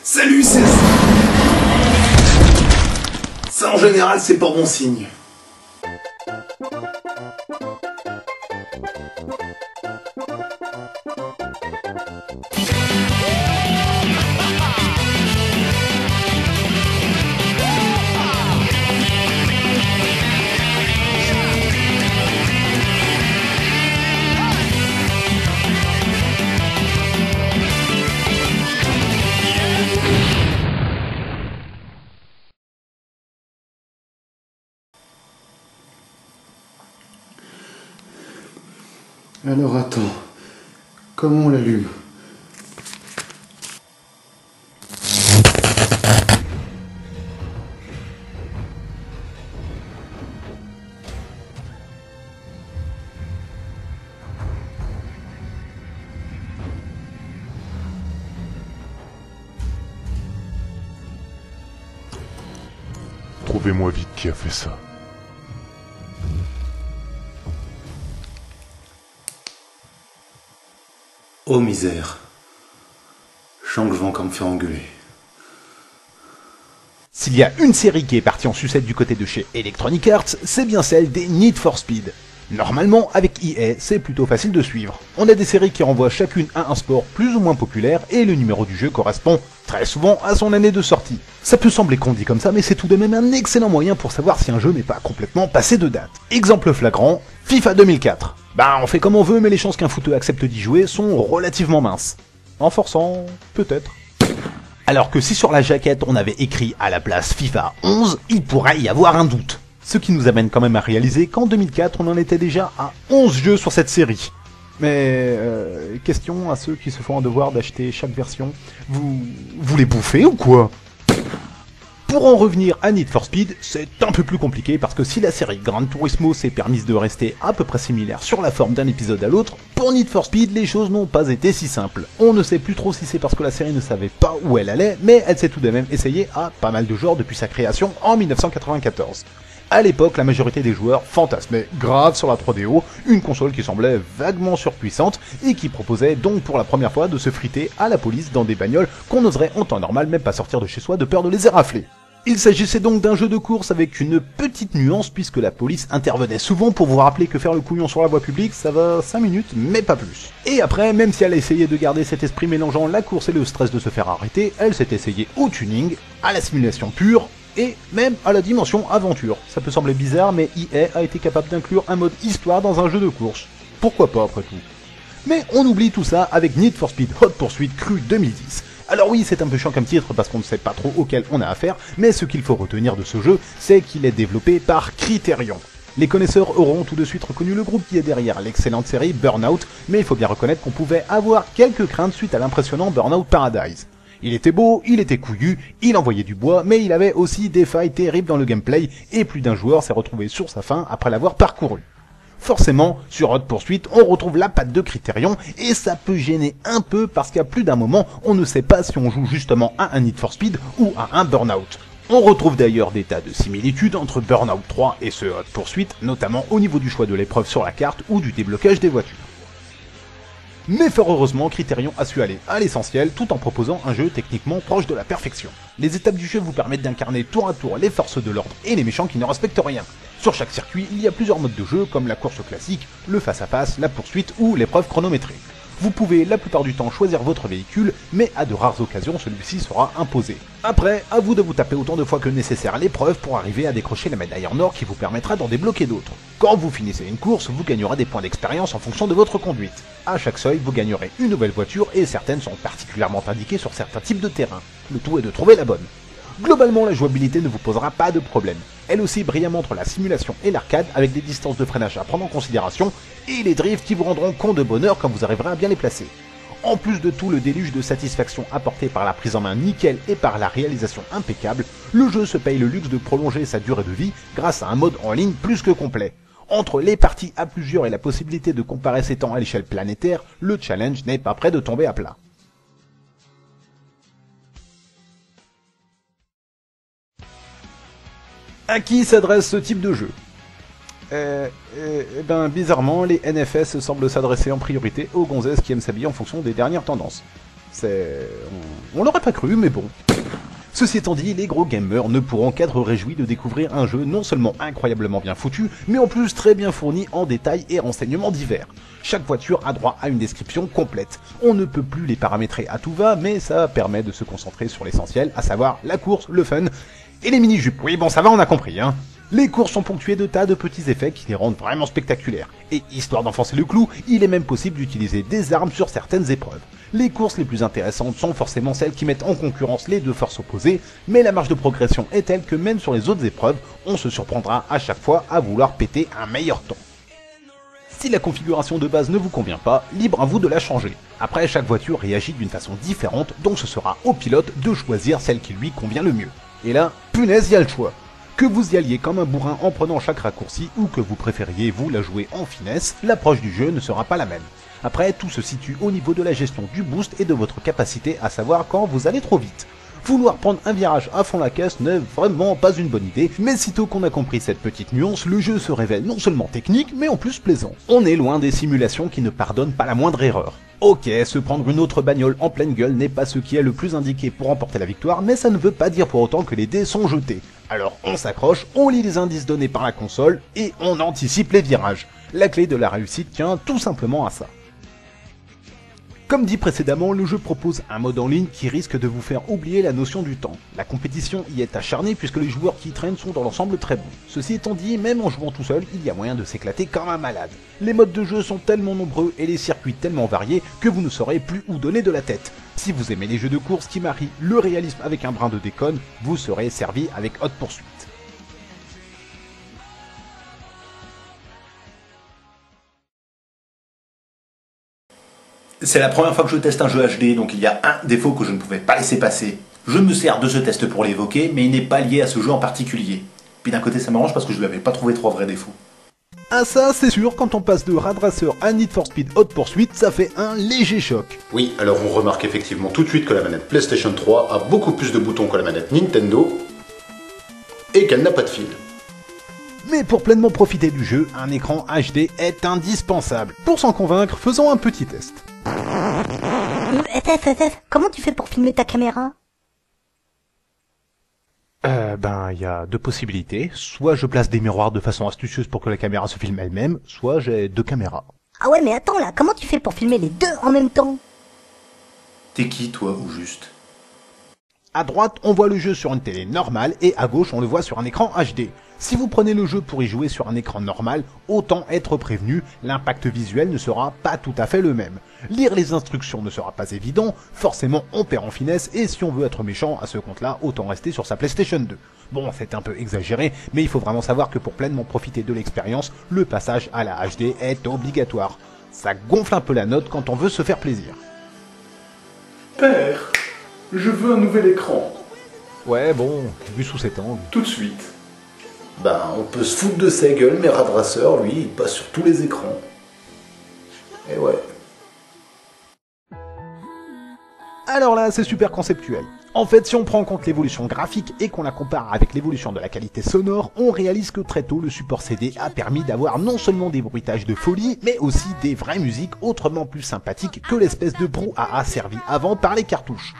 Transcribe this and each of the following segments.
Salut, c'est... Ça en général, c'est pas bon signe. Alors attends, comment on l'allume? Trouvez-moi vite qui a fait ça. Oh misère. Je sens que je vais encore me faire engueuler. S'il y a une série qui est partie en sucette du côté de chez Electronic Arts, c'est bien celle des Need for Speed. Normalement, avec EA, c'est plutôt facile de suivre. On a des séries qui renvoient chacune à un sport plus ou moins populaire et le numéro du jeu correspond très souvent à son année de sortie. Ça peut sembler con dit comme ça, mais c'est tout de même un excellent moyen pour savoir si un jeu n'est pas complètement passé de date. Exemple flagrant, FIFA 2004. Bah on fait comme on veut, mais les chances qu'un footeux accepte d'y jouer sont relativement minces. En forçant, peut-être. Alors que si sur la jaquette on avait écrit à la place FIFA 11, il pourrait y avoir un doute. Ce qui nous amène quand même à réaliser qu'en 2004 on en était déjà à 11 jeux sur cette série. Mais question à ceux qui se font un devoir d'acheter chaque version, vous les bouffez ou quoi? Pour en revenir à Need for Speed, c'est un peu plus compliqué parce que si la série Gran Turismo s'est permise de rester à peu près similaire sur la forme d'un épisode à l'autre, pour Need for Speed, les choses n'ont pas été si simples. On ne sait plus trop si c'est parce que la série ne savait pas où elle allait, mais elle s'est tout de même essayée à pas mal de genres depuis sa création en 1994. À l'époque, la majorité des joueurs fantasmaient grave sur la 3DO, une console qui semblait vaguement surpuissante et qui proposait donc pour la première fois de se friter à la police dans des bagnoles qu'on n'oserait en temps normal même pas sortir de chez soi de peur de les érafler. Il s'agissait donc d'un jeu de course avec une petite nuance puisque la police intervenait souvent pour vous rappeler que faire le couillon sur la voie publique ça va 5 minutes mais pas plus. Et après, même si elle a essayé de garder cet esprit mélangeant la course et le stress de se faire arrêter, elle s'est essayée au tuning, à la simulation pure, et même à la dimension aventure. Ça peut sembler bizarre mais EA a été capable d'inclure un mode histoire dans un jeu de course. Pourquoi pas après tout. Mais on oublie tout ça avec Need for Speed Hot Pursuit Cru 2010. Alors oui, c'est un peu chiant comme titre parce qu'on ne sait pas trop auquel on a affaire, mais ce qu'il faut retenir de ce jeu, c'est qu'il est développé par Criterion. Les connaisseurs auront tout de suite reconnu le groupe qui est derrière l'excellente série Burnout, mais il faut bien reconnaître qu'on pouvait avoir quelques craintes suite à l'impressionnant Burnout Paradise. Il était beau, il était couillu, il envoyait du bois, mais il avait aussi des failles terribles dans le gameplay, et plus d'un joueur s'est retrouvé sur sa faim après l'avoir parcouru. Forcément, sur Hot Pursuit, on retrouve la patte de Criterion, et ça peut gêner un peu parce qu'à plus d'un moment, on ne sait pas si on joue justement à un Need for Speed ou à un Burnout. On retrouve d'ailleurs des tas de similitudes entre Burnout 3 et ce Hot Pursuit, notamment au niveau du choix de l'épreuve sur la carte ou du déblocage des voitures. Mais fort heureusement, Criterion a su aller à l'essentiel tout en proposant un jeu techniquement proche de la perfection. Les étapes du jeu vous permettent d'incarner tour à tour les forces de l'ordre et les méchants qui ne respectent rien. Sur chaque circuit, il y a plusieurs modes de jeu comme la course classique, le face-à-face, la poursuite ou l'épreuve chronométrée. Vous pouvez la plupart du temps choisir votre véhicule, mais à de rares occasions celui-ci sera imposé. Après, à vous de vous taper autant de fois que nécessaire l'épreuve pour arriver à décrocher la médaille en or qui vous permettra d'en débloquer d'autres. Quand vous finissez une course, vous gagnerez des points d'expérience en fonction de votre conduite. À chaque seuil, vous gagnerez une nouvelle voiture et certaines sont particulièrement indiquées sur certains types de terrains. Le tout est de trouver la bonne. Globalement, la jouabilité ne vous posera pas de problème. Elle oscille brillamment entre la simulation et l'arcade avec des distances de freinage à prendre en considération et les drifts qui vous rendront compte de bonheur quand vous arriverez à bien les placer. En plus de tout le déluge de satisfaction apporté par la prise en main nickel et par la réalisation impeccable, le jeu se paye le luxe de prolonger sa durée de vie grâce à un mode en ligne plus que complet. Entre les parties à plusieurs et la possibilité de comparer ses temps à l'échelle planétaire, le challenge n'est pas prêt de tomber à plat. À qui s'adresse ce type de jeu? Bizarrement, les NFS semblent s'adresser en priorité aux gonzesses qui aiment s'habiller en fonction des dernières tendances. On l'aurait pas cru, mais bon. Ceci étant dit, les gros gamers ne pourront qu'être réjouis de découvrir un jeu non seulement incroyablement bien foutu, mais en plus très bien fourni en détails et renseignements divers. Chaque voiture a droit à une description complète. On ne peut plus les paramétrer à tout va, mais ça permet de se concentrer sur l'essentiel, à savoir la course, le fun et les mini-jupes. Oui bon ça va, on a compris hein. Les courses sont ponctuées de tas de petits effets qui les rendent vraiment spectaculaires. Et histoire d'enfoncer le clou, il est même possible d'utiliser des armes sur certaines épreuves. Les courses les plus intéressantes sont forcément celles qui mettent en concurrence les deux forces opposées, mais la marge de progression est telle que même sur les autres épreuves, on se surprendra à chaque fois à vouloir péter un meilleur temps. Si la configuration de base ne vous convient pas, libre à vous de la changer. Après, chaque voiture réagit d'une façon différente, donc ce sera au pilote de choisir celle qui lui convient le mieux. Et là, punaise, y a le choix. Que vous y alliez comme un bourrin en prenant chaque raccourci ou que vous préfériez vous la jouer en finesse, l'approche du jeu ne sera pas la même. Après, tout se situe au niveau de la gestion du boost et de votre capacité à savoir quand vous allez trop vite. Vouloir prendre un virage à fond la caisse n'est vraiment pas une bonne idée, mais sitôt qu'on a compris cette petite nuance, le jeu se révèle non seulement technique, mais en plus plaisant. On est loin des simulations qui ne pardonnent pas la moindre erreur. Ok, se prendre une autre bagnole en pleine gueule n'est pas ce qui est le plus indiqué pour remporter la victoire, mais ça ne veut pas dire pour autant que les dés sont jetés. Alors on s'accroche, on lit les indices donnés par la console, et on anticipe les virages. La clé de la réussite tient tout simplement à ça. Comme dit précédemment, le jeu propose un mode en ligne qui risque de vous faire oublier la notion du temps. La compétition y est acharnée puisque les joueurs qui y traînent sont dans l'ensemble très bons. Ceci étant dit, même en jouant tout seul, il y a moyen de s'éclater comme un malade. Les modes de jeu sont tellement nombreux et les circuits tellement variés que vous ne saurez plus où donner de la tête. Si vous aimez les jeux de course qui marient le réalisme avec un brin de déconne, vous serez servi avec Hot Pursuit. C'est la première fois que je teste un jeu HD, donc il y a un défaut que je ne pouvais pas laisser passer. Je me sers de ce test pour l'évoquer, mais il n'est pas lié à ce jeu en particulier. Puis d'un côté ça m'arrange parce que je lui avais pas trouvé trois vrais défauts. Ah ça c'est sûr, quand on passe de Rad Racer à Need for Speed Hot Pursuit, ça fait un léger choc. Oui, alors on remarque effectivement tout de suite que la manette PlayStation 3 a beaucoup plus de boutons que la manette Nintendo, et qu'elle n'a pas de fil. Mais pour pleinement profiter du jeu, un écran HD est indispensable. Pour s'en convaincre, faisons un petit test. Comment tu fais pour filmer ta caméra? Il y a deux possibilités. Soit je place des miroirs de façon astucieuse pour que la caméra se filme elle-même, soit j'ai deux caméras. Ah ouais, mais attends là, comment tu fais pour filmer les deux en même temps? T'es qui toi, ou juste? À droite, on voit le jeu sur une télé normale et à gauche, on le voit sur un écran HD. Si vous prenez le jeu pour y jouer sur un écran normal, autant être prévenu, l'impact visuel ne sera pas tout à fait le même. Lire les instructions ne sera pas évident, forcément on perd en finesse et si on veut être méchant à ce compte-là, autant rester sur sa PlayStation 2. Bon, c'est un peu exagéré, mais il faut vraiment savoir que pour pleinement profiter de l'expérience, le passage à la HD est obligatoire. Ça gonfle un peu la note quand on veut se faire plaisir. Père, je veux un nouvel écran. Ouais, bon, vu sous cet angle. Tout de suite. Ben, on peut se foutre de sa gueule, mais Rad Racer, lui, il passe sur tous les écrans. Et ouais. Alors là, c'est super conceptuel. En fait, si on prend en compte l'évolution graphique et qu'on la compare avec l'évolution de la qualité sonore, on réalise que très tôt, le support CD a permis d'avoir non seulement des bruitages de folie, mais aussi des vraies musiques autrement plus sympathiques que l'espèce de brouhaha servi avant par les cartouches.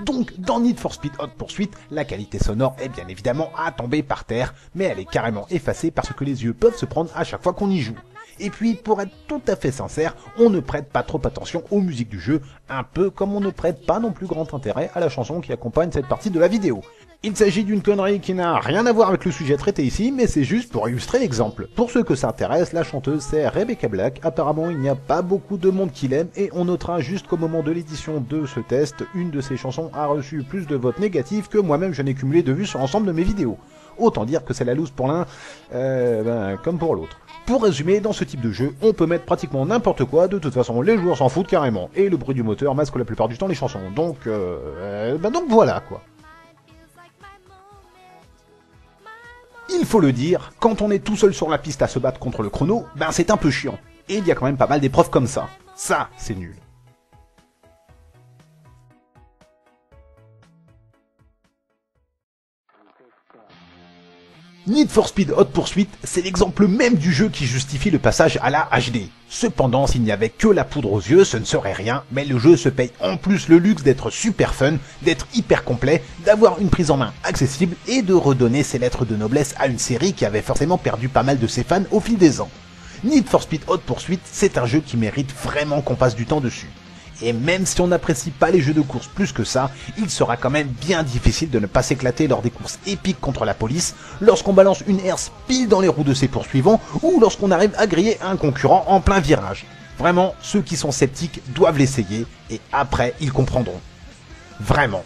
Donc, dans Need for Speed Hot Pursuit, la qualité sonore est bien évidemment à tomber par terre, mais elle est carrément effacée parce que les yeux peuvent se prendre à chaque fois qu'on y joue. Et puis, pour être tout à fait sincère, on ne prête pas trop attention aux musiques du jeu, un peu comme on ne prête pas non plus grand intérêt à la chanson qui accompagne cette partie de la vidéo. Il s'agit d'une connerie qui n'a rien à voir avec le sujet traité ici, mais c'est juste pour illustrer l'exemple. Pour ceux que ça intéresse, la chanteuse c'est Rebecca Black, apparemment il n'y a pas beaucoup de monde qui l'aime, et on notera juste qu'au moment de l'édition de ce test, une de ses chansons a reçu plus de votes négatifs que moi-même je n'ai cumulé de vues sur l'ensemble de mes vidéos. Autant dire que c'est la loose pour l'un, comme pour l'autre. Pour résumer, dans ce type de jeu, on peut mettre pratiquement n'importe quoi, de toute façon les joueurs s'en foutent carrément, et le bruit du moteur masque la plupart du temps les chansons, donc voilà quoi. Il faut le dire, quand on est tout seul sur la piste à se battre contre le chrono, c'est un peu chiant. Et il y a quand même pas mal d'épreuves comme ça. Ça, c'est nul. Need for Speed Hot Pursuit, c'est l'exemple même du jeu qui justifie le passage à la HD. Cependant, s'il n'y avait que la poudre aux yeux, ce ne serait rien, mais le jeu se paye en plus le luxe d'être super fun, d'être hyper complet, d'avoir une prise en main accessible et de redonner ses lettres de noblesse à une série qui avait forcément perdu pas mal de ses fans au fil des ans. Need for Speed Hot Pursuit, c'est un jeu qui mérite vraiment qu'on passe du temps dessus. Et même si on n'apprécie pas les jeux de course plus que ça, il sera quand même bien difficile de ne pas s'éclater lors des courses épiques contre la police, lorsqu'on balance une herse pile dans les roues de ses poursuivants, ou lorsqu'on arrive à griller un concurrent en plein virage. Vraiment, ceux qui sont sceptiques doivent l'essayer, et après ils comprendront. Vraiment.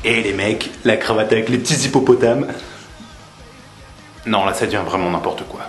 Et les mecs, la cravate avec les petits hippopotames. Non, là ça devient vraiment n'importe quoi.